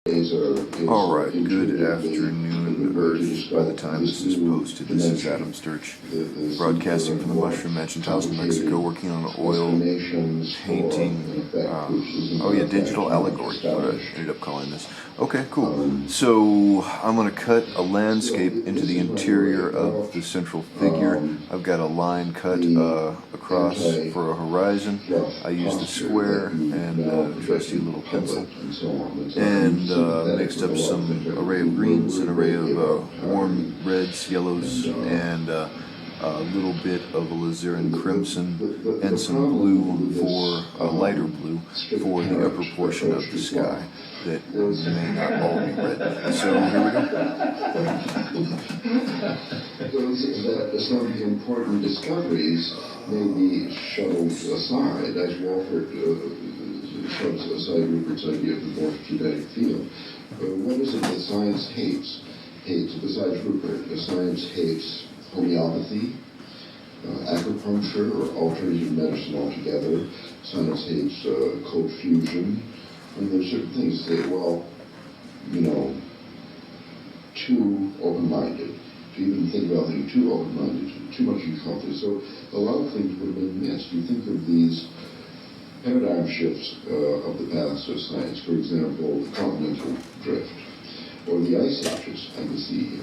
All right, good afternoon, Earth. By the time this is posted, this is Adam Sturch, broadcasting from the Mushroom Mansion, Taos, New Mexico, working on oil painting. Digital allegory, what I ended up calling this. Okay, cool. So I'm going to cut a landscape into the interior of the central figure. I've got a line cut across for a horizon. I used a square and a trusty little pencil, and mixed up some array of greens, an array of warm reds, yellows, and a little bit of alizarin crimson, and some blue for a lighter blue for the upper portion of the sky that may not all be red. So here we go. Some important discoveries may be shovelled aside, as Walford shoves aside Rupert's idea of the morphogenetic field. What is it that science hates? Besides Rupert, science hates homeopathy, acupuncture, or alternative medicine altogether. Science hates cold fusion. And there's certain things that, too open-minded. To even think about things too open-minded, too much utility. So a lot of things would have been missed. You think of these paradigm shifts of the past of science, for example, the continental drift, or the ice ages. I can see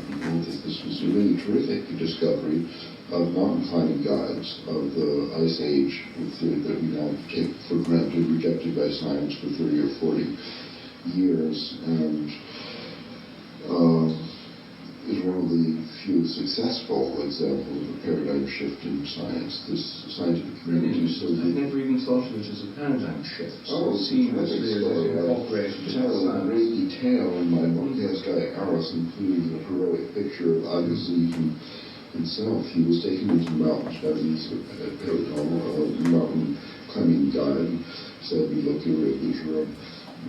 this was a really terrific discovery of mountain climbing guides of the ice age that we now take for granted, rejected by science for 30 or 40 years, and is one of the few successful examples of a paradigm shift in science. This scientific community is so I never even thought of it as a paradigm shift. So seamlessly incorporated into science. In great detail in my book, Guy Alice, including a heroic picture of Agassiz himself. He was taken into the mountains by these mountain climbing guide. Said, "We look here at the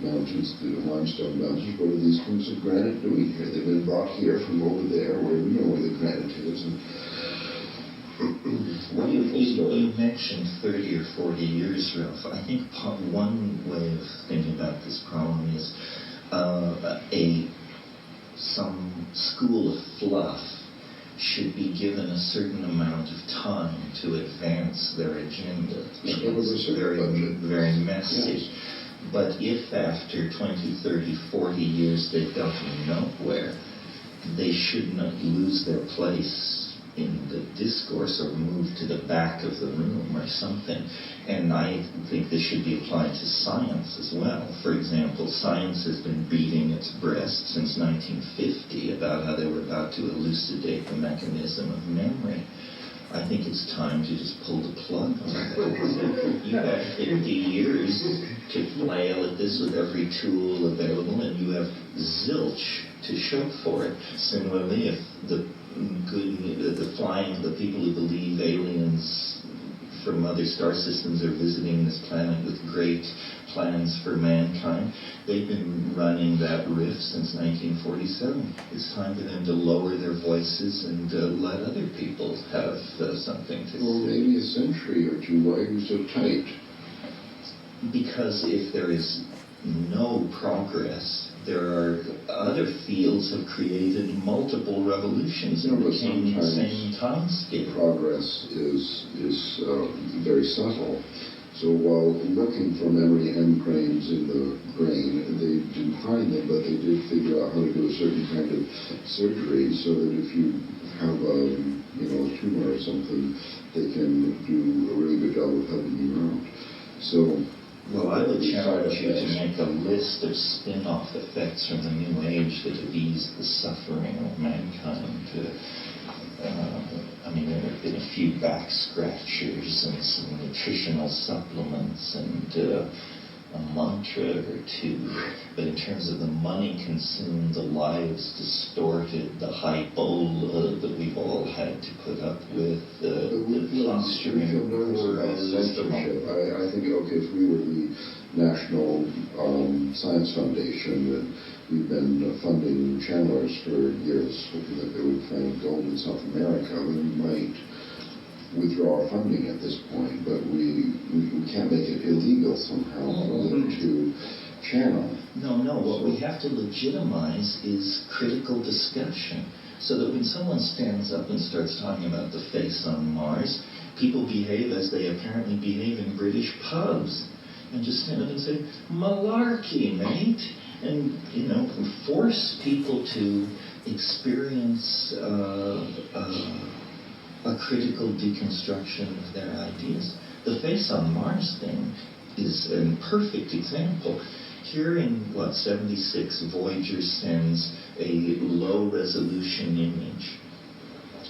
mountains, the limestone mountains. What are these chunks of granite doing here? They've been brought here from over there, where we know where the granite is." Well, you mentioned 30 or 40 years, Ralph. I think one way of thinking about this problem is some school of fluff should be given a certain amount of time to advance their agenda. It's very messy. Yes. But if after 20, 30, 40 years they've gotten nowhere, they should not lose their place in the discourse or move to the back of the room or something. And I think this should be applied to science as well. For example, science has been beating its breast since 1950 about how they were about to elucidate the mechanism of memory. I think it's time to just pull the plug on that. You have 50 years to flail at this with every tool available, and you have zilch to show for it. Similarly, if the people who believe aliens from other star systems are visiting this planet with great plans for mankind, they've been running that riff since 1947. It's time for them to lower their voices and let other people have something to say. Well, maybe a century or two. Why are you so tight? Because if there is no progress, there are other fields have created multiple revolutions in the same time scale. Progress is very subtle. So while looking for memory engrains in the brain, they didn't find them, but they did figure out how to do a certain kind of surgery so that if you have a tumor or something, they can do a really good job of helping you out. So, well, I would challenge you to make a list of spin-off effects from the New Age that have eased the suffering of mankind. There have been a few back scratchers and some nutritional supplements and a mantra or two. But in terms of the money consumed, the lives distorted, the high bowl that we've all had to put up with, the posturing, I think, if we were the National Science Foundation, and we've been funding channelers for years, hoping that they would find gold in South America, we might withdraw our funding at this point, but we can't make it illegal somehow for them to channel. No. What we have to legitimize is critical discussion. So that when someone stands up and starts talking about the face on Mars, people behave as they apparently behave in British pubs. And just stand up and say, malarkey, mate. And, force people to experience a critical deconstruction of their ideas. The face on Mars thing is a perfect example. Here in, 76, Voyager sends a low-resolution image.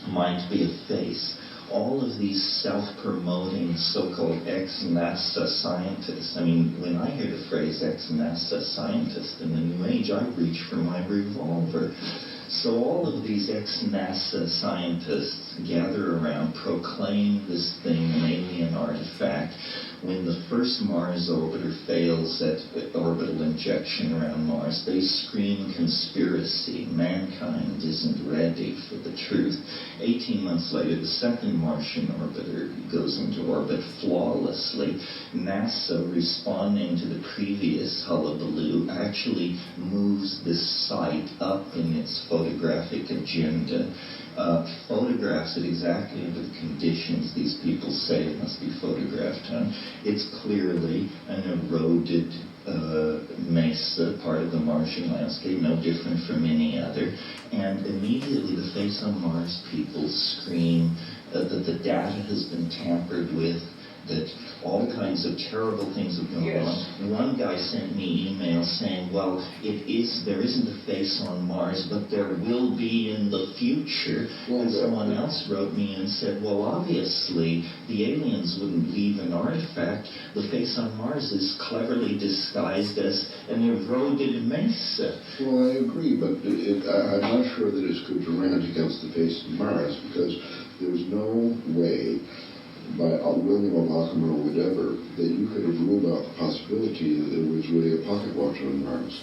Might be a face. All of these self-promoting so-called ex-NASA scientists. When I hear the phrase ex-NASA scientist in the New Age, I reach for my revolver. So all of these ex-NASA scientists gather around, proclaim this thing an alien artifact. When the first Mars orbiter fails at orbital injection around Mars, they scream conspiracy. Mankind isn't ready for the truth. 18 months later, the second Martian orbiter goes into orbit flawlessly. NASA, responding to the previous hullabaloo, actually moves this site up in its photographic agenda. Photographs it exactly under the conditions these people say it must be photographed on. It's clearly an eroded mesa, part of the Martian landscape, no different from any other. And immediately the face on Mars people scream that the data has been tampered with, that all kinds of terrible things have gone on. One guy sent me email saying, there isn't a face on Mars, but there will be in the future. And someone else wrote me and said, obviously, the aliens wouldn't leave an artifact. The face on Mars is cleverly disguised as an eroded mesa. Well, I agree, but I'm not sure that it's good to rant against the face of Mars, because there's no way, by William O'Loughlin or whatever, that you could have ruled out the possibility that there was really a pocket watch on Mars.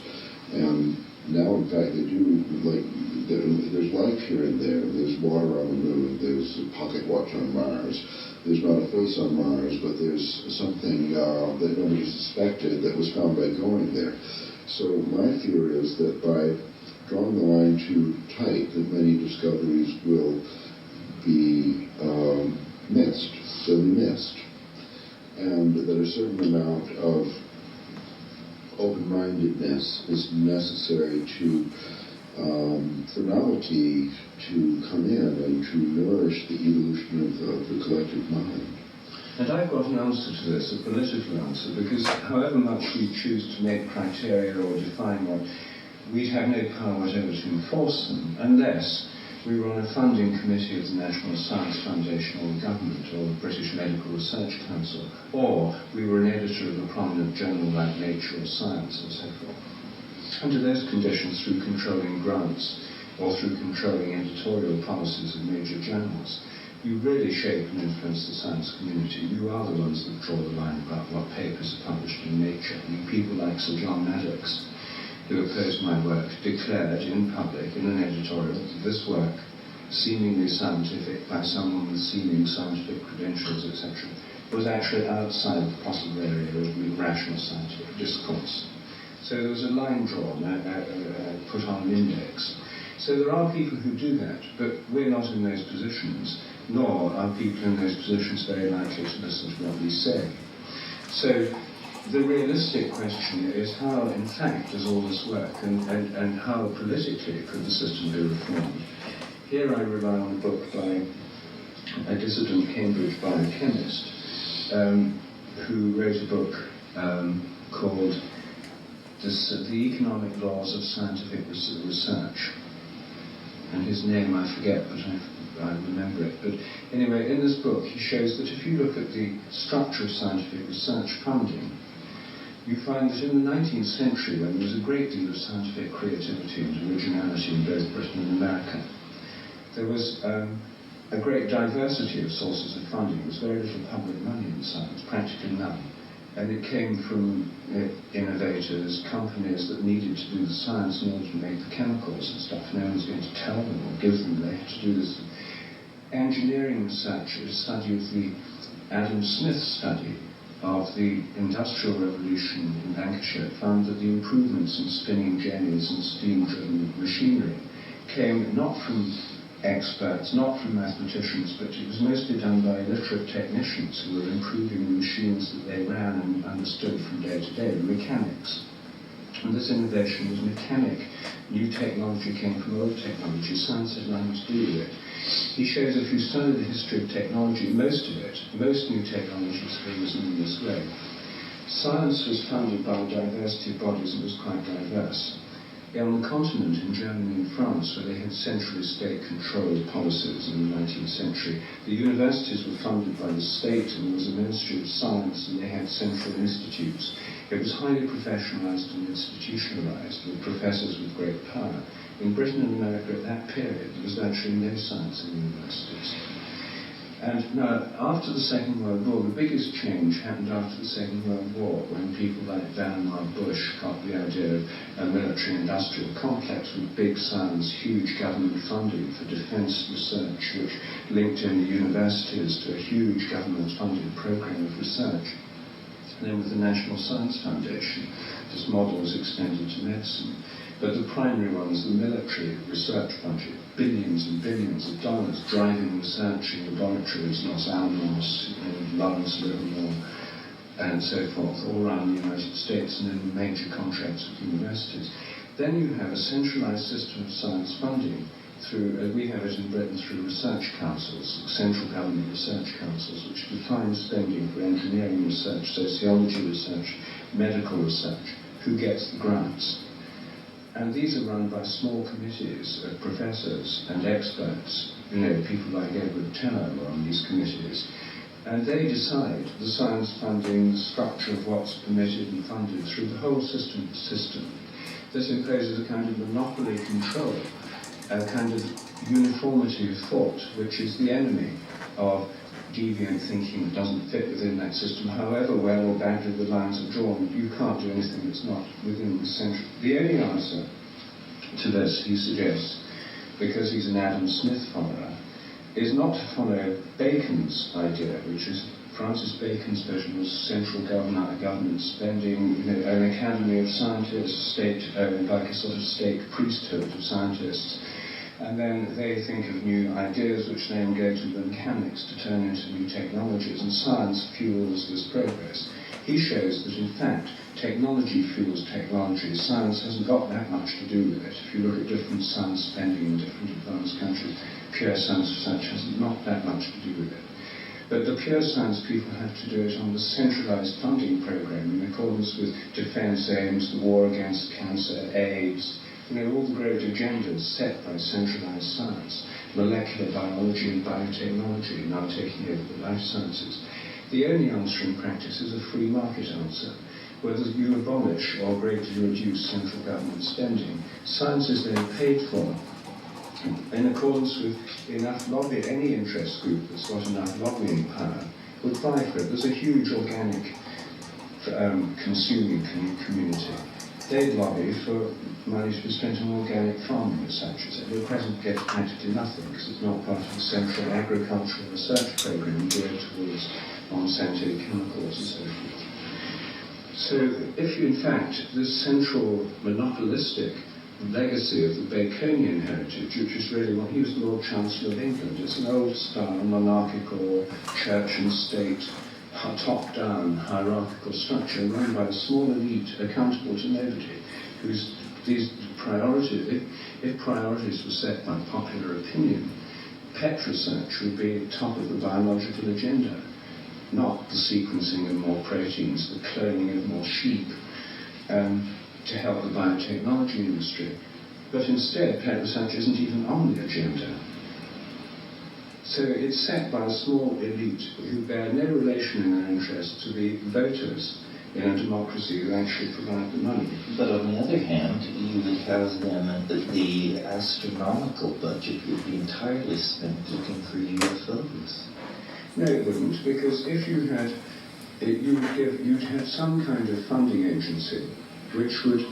And now, in fact, they do, there's life here and there. There's water on the moon. There's a pocket watch on Mars. There's not a face on Mars, but there's something that nobody suspected that was found by going there. So my fear is that by drawing the line too tight, that many discoveries will be missed. They'll be missed. And that a certain amount of open-mindedness is necessary for novelty to come in and to nourish the evolution of the collective mind. And I've got an answer to this, a political answer, because however much we choose to make criteria or define one, we'd have no power whatever to enforce them unless we were on a funding committee of the National Science Foundation or the government or the British Medical Research Council, or we were an editor of a prominent journal like Nature or Science and so forth. Under those conditions, through controlling grants or through controlling editorial policies of major journals, you really shape and influence the science community. You are the ones that draw the line about what papers are published in Nature. People like Sir John Maddox, who opposed my work, declared in public, in an editorial, that this work, seemingly scientific by someone with seeming scientific credentials, etc., was actually outside the possible area of rational scientific discourse. So there was a line drawn, put on an index. So there are people who do that, but we're not in those positions, nor are people in those positions very likely to listen to what we say. So the realistic question is how, in fact, does all this work, and how politically could the system be reformed? Here I rely on a book by a dissident Cambridge biochemist who wrote a book called The Economic Laws of Scientific Research. And his name I forget, but I remember it. But anyway, in this book he shows that if you look at the structure of scientific research funding, you find that in the 19th century, when there was a great deal of scientific creativity and originality in both Britain and America, there was a great diversity of sources of funding. There was very little public money in science, practically none. And it came from innovators, companies that needed to do the science in order to make the chemicals and stuff. No one was going to tell them or give them. They had to do this. Engineering research is a study of the Adam Smith study of the Industrial Revolution in Lancashire found that the improvements in spinning jennies and steam-driven machinery came not from experts, not from mathematicians, but it was mostly done by literate technicians who were improving the machines that they ran and understood from day to day, the mechanics. And this innovation was mechanic. New technology came from old technology. Science had nothing to do with it. He shows if you study the history of technology, most of it, most new technologies have arisen in this way. Science was founded by a diversity of bodies and was quite diverse. On the continent, in Germany and France, where they had centrally state-controlled policies in the 19th century, the universities were funded by the state, and there was a Ministry of Science, and they had central institutes. It was highly professionalized and institutionalized, with professors with great power. In Britain and America at that period, there was virtually no science in universities. And now, after the Second World War, the biggest change happened after the Second World War, when people like Vannevar Bush got the idea of a military-industrial complex with big science, huge government funding for defence research, which linked in the universities to a huge government-funded program of research. And then with the National Science Foundation, this model was extended to medicine. But the primary one was the military research budget, billions and billions of dollars driving research in laboratories, Los Alamos, in Lawrence, Livermore, and so forth, all around the United States, and in major contracts with universities. Then you have a centralized system of science funding through, we have it in Britain through research councils, central government research councils, which define spending for engineering research, sociology research, medical research, who gets the grants. And these are run by small committees of professors and experts. You know, people like Edward Teller were on these committees. And they decide the science funding, the structure of what's permitted and funded through the whole system. This imposes a kind of monopoly control, a kind of uniformity of thought, which is the enemy of deviant thinking that doesn't fit within that system. However well or badly the lines are drawn, you can't do anything that's not within the central. The only answer to this, he suggests, because he's an Adam Smith follower, is not to follow Bacon's idea, which is Francis Bacon's version was central government spending, you know, an academy of scientists, state, like a sort of state priesthood of scientists. And then they think of new ideas which then go to the mechanics to turn into new technologies, and science fuels this progress. He shows that in fact technology fuels technology. Science hasn't got that much to do with it. If you look at different science spending in different advanced countries, pure science research has not that much to do with it. But the pure science people have to do it on the centralized funding program in accordance with defense aims, the war against cancer, AIDS, you know, all the great agendas set by centralized science, molecular biology and biotechnology now taking over the life sciences. The only answer in practice is a free market answer. Whether you abolish or greatly reduce central government spending, science is then paid for in accordance with enough lobby. Any interest group that's got enough lobbying power would buy for it. There's a huge organic consuming community. They'd lobby for money to be spent on organic farming research. At present get practically nothing because it's not part of the central agricultural research program geared towards Monsanto chemicals and so forth. So if you, in fact, this central monopolistic legacy of the Baconian heritage, which is really what he was Lord Chancellor of England, it's an old-style monarchical church and state top-down hierarchical structure run by a small elite accountable to nobody, whose these priorities, if priorities were set by popular opinion, pet research would be top of the biological agenda, not the sequencing of more proteins, the cloning of more sheep to help the biotechnology industry. But instead, pet research isn't even on the agenda. So it's set by a small elite who bear no relation in their interest to the voters in a democracy who actually provide the money. But on the other hand, you would have then the astronomical budget would be entirely spent looking for UFOs. No, it wouldn't, because if you had, you'd have some kind of funding agency which would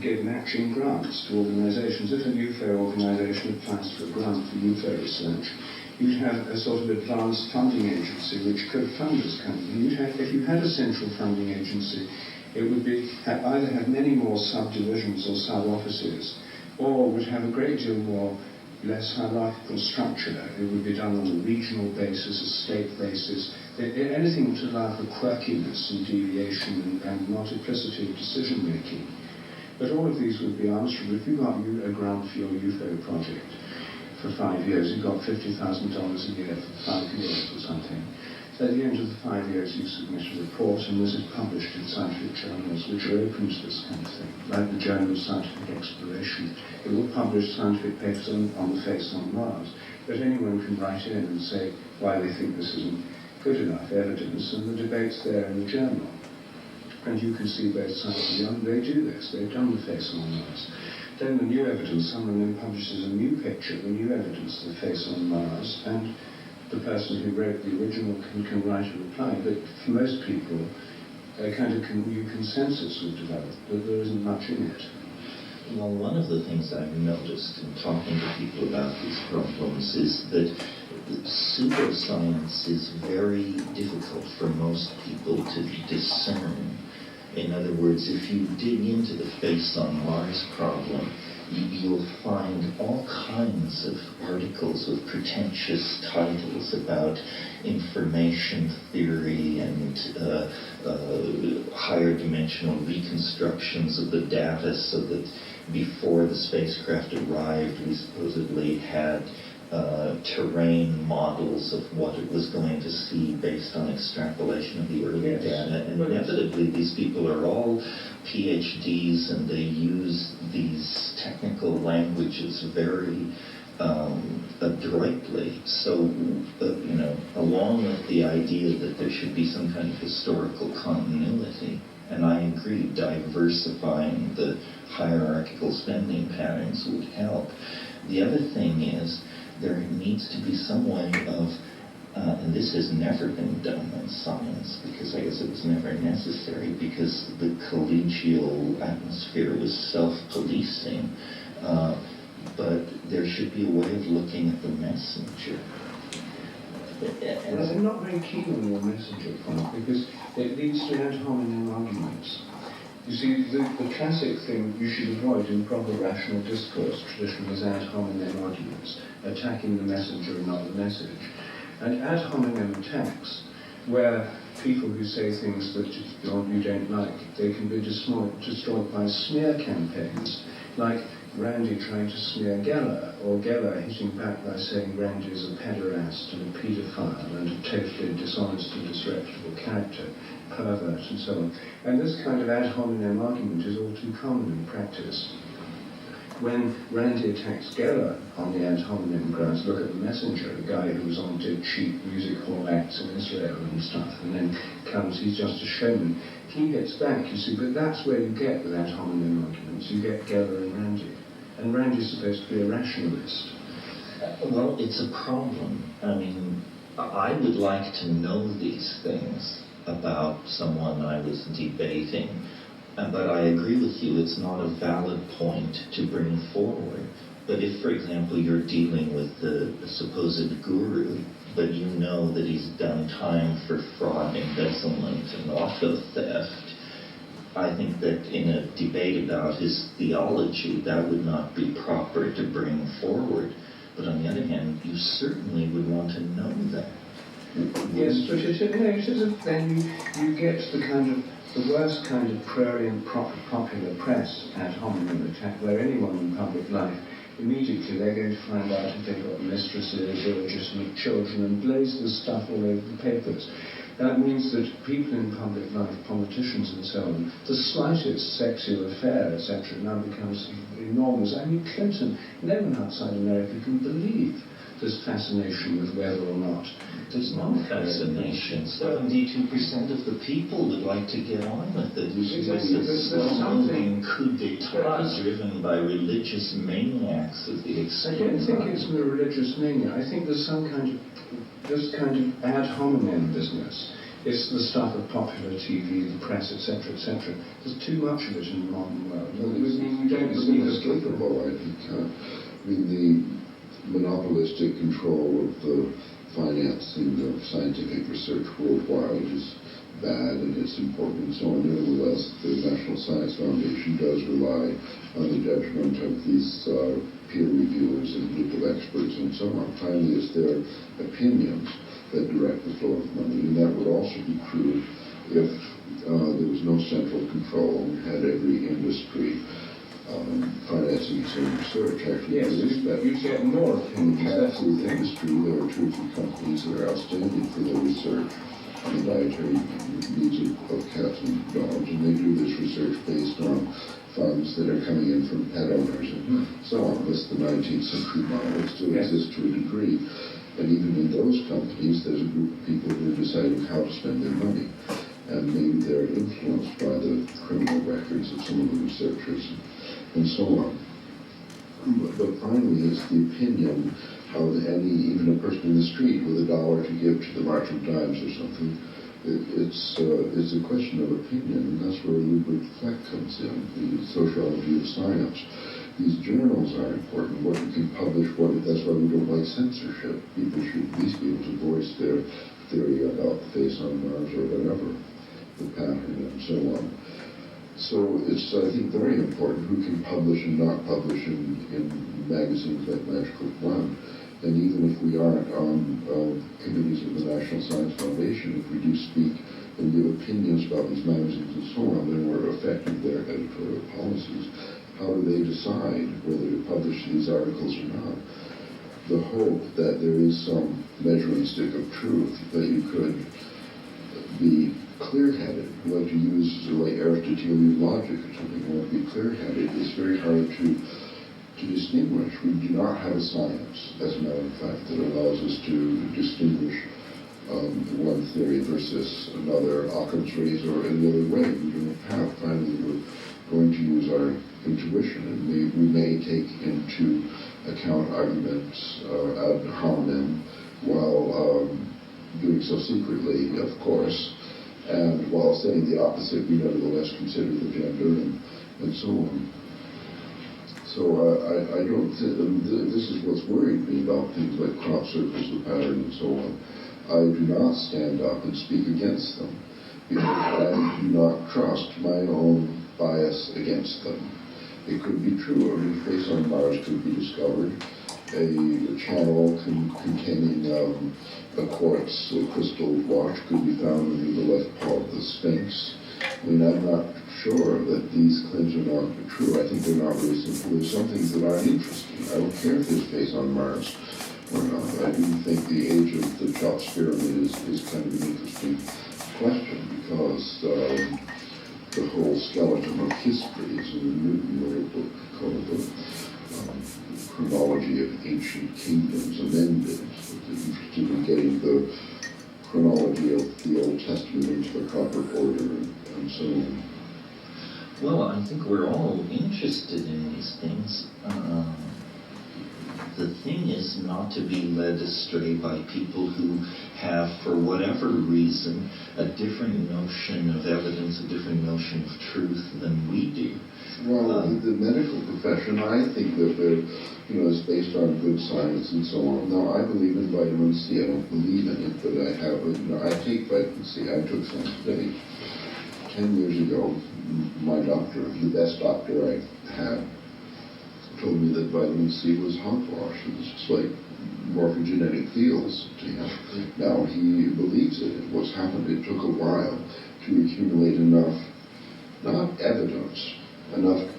give matching grants to organisations. If a UFO organisation applies for a grant for UFO research, You'd have a sort of advanced funding agency which could fund this kind of thing. If you had a central funding agency, it would either have many more subdivisions or sub-offices, or would have a great deal more less hierarchical structure. It would be done on a regional basis, a state basis, anything to allow for quirkiness and deviation and multiplicity of decision making. But all of these would be answerable. If you got a grant for your UFO project for 5 years, you got $50,000 a year for 5 years or something. At the end of the 5 years, you submit a report, and this is published in scientific journals which are open to this kind of thing, like the Journal of Scientific Exploration. It will publish scientific papers on the face on Mars, but anyone can write in and say why they think this isn't good enough evidence, and the debate's there in the journal. And you can see both sides of the they do this, they've done the face on Mars. Then the new evidence, someone then publishes a new picture, the new evidence of the face on Mars, and the person who wrote the original can write a reply. But for most people, a kind of new consensus would develop, that there isn't much in it. Well, one of the things I've noticed in talking to people about these problems is that pseudoscience is very difficult for most people to discern. In other words, if you dig into the face on Mars problem, you'll find all kinds of articles with pretentious titles about information theory and higher dimensional reconstructions of the data, so that before the spacecraft arrived, we supposedly had terrain models of what it was going to see based on extrapolation of the early data. And inevitably, these people are all PhDs, and they use these technical languages very adroitly. So, along with the idea that there should be some kind of historical continuity, and I agree, diversifying the hierarchical spending patterns would help. The other thing is, there needs to be some way of, and this has never been done in science, because I guess it was never necessary, because the collegial atmosphere was self-policing, but there should be a way of looking at the messenger. Well, I'm not very keen on your messenger point, because it leads to ad hominem arguments. You see, the classic thing you should avoid in proper rational discourse tradition is ad hominem arguments, attacking the messenger and not the message. And ad hominem attacks, where people who say things that you don't like, they can be destroyed by smear campaigns, like Randy trying to smear Geller, or Geller hitting back by saying Randy is a pederast and a paedophile and a totally dishonest and disreputable character, pervert and so on. And this kind of ad hominem argument is all too common in practice. When Randy attacks Geller on the ad hominem grounds, look at the messenger, the guy who was on did cheap music hall acts in Israel and stuff, and then comes, he's just a showman. He hits back, you see, but that's where you get with ad hominem arguments. You get Geller and Randy. And Randy's supposed to be a rationalist. Well, it's a problem. I mean, I would like to know these things about someone I was debating, but I agree with you, it's not a valid point to bring forward. But if, for example, you're dealing with the supposed guru, but you know that he's done time for fraud, embezzlement, and auto theft, I think that in a debate about his theology, that would not be proper to bring forward. But on the other hand, you certainly would want to know that. Yes, but then you get the worst kind of prurient popular press ad hominem attack, where anyone in public life, immediately they're going to find out if they've got mistresses, illegitimate children, and blaze this stuff all over the papers. That means that people in public life, politicians and so on, the slightest sexual affair, etc., now becomes enormous. I mean, Clinton, no one outside America can believe this fascination with whether or not. There's no fascination. 72% of the people would like to get on with it. Exactly. It's a slow-moving coup d'etat driven by religious maniacs at the extreme. I don't think it's a religious mania. I think there's some kind of this kind of ad hominem business. It's the stuff of popular TV, the press, etc., etc. There's too much of it in the modern world. Well, it's inescapable, I think. monopolistic control of the financing of scientific research worldwide is bad and it's important and so on. Nevertheless, the National Science Foundation does rely on the judgment of these peer reviewers and legal experts and so on. Finally, it's their opinions that direct the flow of money, and that would also be true if there was no central control and had every industry financing its own research. Actually, yes, you get more in the opinions. cat food industry, there are 2 or 3 companies that are outstanding for their research on the dietary needs of cats and dogs, and they do this research based on funds that are coming in from pet owners and so on. This the 19th century model. It still exists to a degree. And even in those companies, there's a group of people who are deciding how to spend their money. And maybe they're influenced by the criminal records of some of the researchers and so on. But finally, it's the opinion of even a person in the street with $1 to give to the March of Dimes or something. It's a question of opinion, and that's where Rupert Fleck comes in, the sociology of science. These journals are important, what you can publish, that's why we don't like censorship. People should at least be able to voice their theory about the face on Mars or whatever, the pattern and so on. So it's, I think, very important who can publish and not publish in magazines like Magical One. And even if we aren't on committees of the National Science Foundation, if we do speak and give opinions about these magazines and so on, then we're affecting their editorial policies. How do they decide whether to publish these articles or not? The hope that there is some measuring stick of truth, that you could be clear-headed, like to use like Aristotelian logic or something, or be clear-headed, is very hard to distinguish. We do not have a science, as a matter of fact, that allows us to distinguish one theory versus another, Occam's razor, or any other way. We don't have. Finally, we're going to use our intuition, and we may take into account arguments ad hominem while doing so secretly, of course, and while saying the opposite, we nevertheless consider the gender and so on. So I don't think, this is what's worried me about things like crop circles, the pattern, and so on. I do not stand up and speak against them, because I do not trust my own bias against them. It could be true. I mean, Face on Mars could be discovered. A channel containing a quartz crystal watch could be found under the left paw of the Sphinx. I mean, I'm not sure that these claims are not true. I think they're not very simple. There's some things that aren't interesting. I don't care if there's face on Mars or not. I do think the age of the Cheops pyramid is kind of an interesting question, because the whole skeleton of history is in the Newton notebook called the Chronology of Ancient Kingdoms Amended. So they're interested in getting the chronology of the Old Testament into the proper order and so on. Well, I think we're all interested in these things. The thing is not to be led astray by people who have, for whatever reason, a different notion of evidence, a different notion of truth than we do. Well, the medical profession, I think that is based on good science and so on. Now, I believe in vitamin C. I don't believe in it, but I take vitamin C. I took some today. 10 years ago, my doctor, the best doctor I had, told me that vitamin C was hogwash. It was just like morphogenetic fields to him. Now he believes it. What's happened, it took a while to accumulate enough, not evidence, enough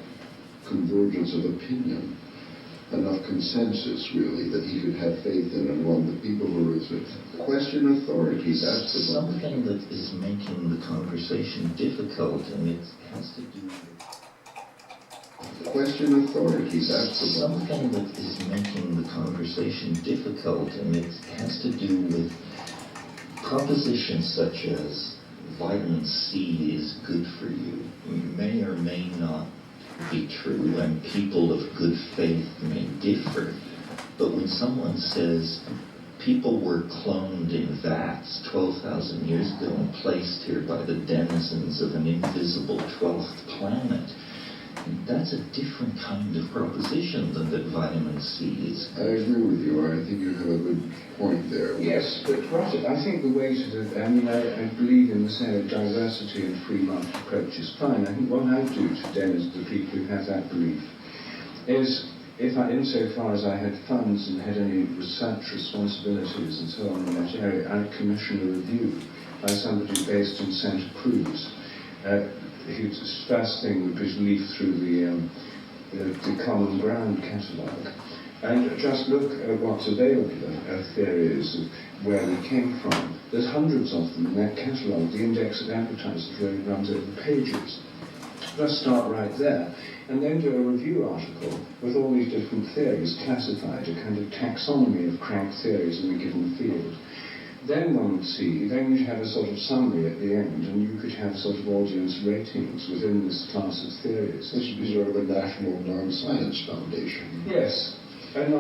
convergence of opinion, enough consensus, really, that he could have faith in among the people who were question authority. That's the something that is making the conversation difficult, and it has to do with question authority. That's the something that is making the conversation difficult, and it has to do with propositions such as vitamin C is good for you. May or may not be true, and people of good faith may differ. But when someone says people were cloned in vats 12,000 years ago and placed here by the denizens of an invisible 12th planet, That's a different kind of proposition than that vitamin C is. I agree with you. I think you have a good point there. Yes, but Roger, I think the way to do, I believe in the same diversity and free market approach is fine. I think what I do to damage the people who have that belief is, insofar as I had funds and had any research responsibilities and so on in that area, I commissioned a review by somebody based in Santa Cruz. His first thing would be to leaf through the Common Ground catalogue and just look at what's available, theories of where we came from. There's hundreds of them in that catalogue. The index of advertisers really runs over pages. Let's start right there, and then do a review article with all these different theories classified, a kind of taxonomy of crank theories in a given field. Then one would see, then you'd have a sort of summary at the end, and you could have sort of audience ratings within this class of theories. This would be sort of a national non-science foundation. Yes. And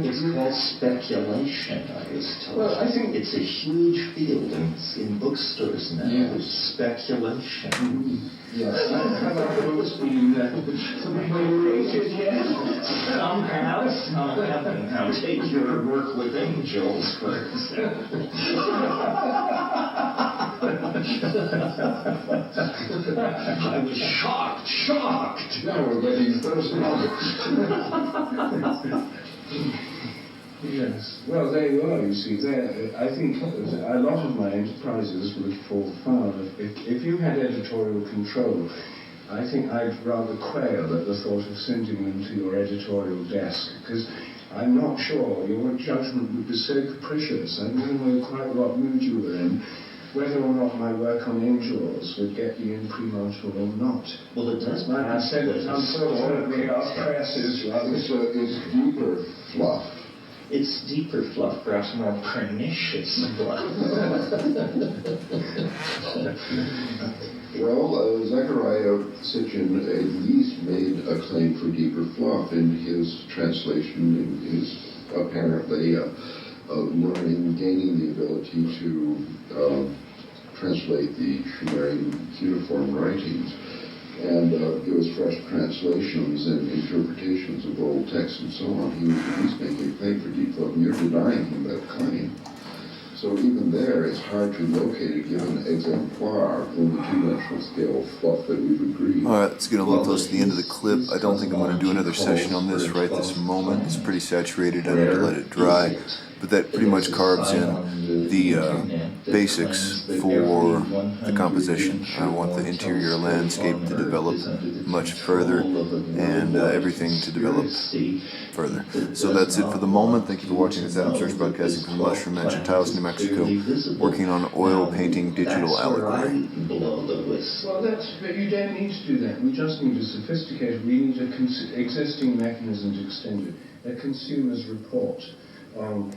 it's called speculation, I was told. Well, I think it's a huge field, and it's in bookstores now. Yes. Speculation. Yes. have our books been rated yet? Some have, some haven't. Now take your work with angels, for example. I was shocked. Now we're getting personal. Yes. Well, there you are, you see. There, I think a lot of my enterprises would fall foul. If you had editorial control, I think I'd rather quail at the thought of sending them to your editorial desk, because I'm not sure your judgment would be so capricious. I don't know quite what mood you were in, whether or not my work on angels would get the imprimatur or not. Well, it does. Like I said, unfortunately, our press is rather... It's deeper fluff. It's deeper fluff, perhaps more pernicious fluff. Well, Zechariah Sitchin at least made a claim for deeper fluff in his translation, in his apparently learning, gaining the ability to translate the Sumerian cuneiform writings and give us fresh translations and interpretations of old texts and so on. He was at least making a claim for deep fluff, and you're denying him that claim. So even there, it's hard to locate a given exemplar in the two-dimensional scale fluff that we've agreed. All right, let's get a little close to the end of the clip. I don't think I'm going to do another session on this right this moment. It's pretty saturated. I need to let it dry. But that pretty much carves in the basics for the composition. I want the interior landscape to develop much further and everything to develop further. So that's it for the moment. Thank you for watching this Adam Sturch broadcasting from the Mushroom Mansion, Taos, New Mexico, working on oil painting digital allegory. Well, but you don't need to do that. We just need a sophisticated, we need existing mechanism to extend it. A consumer's report on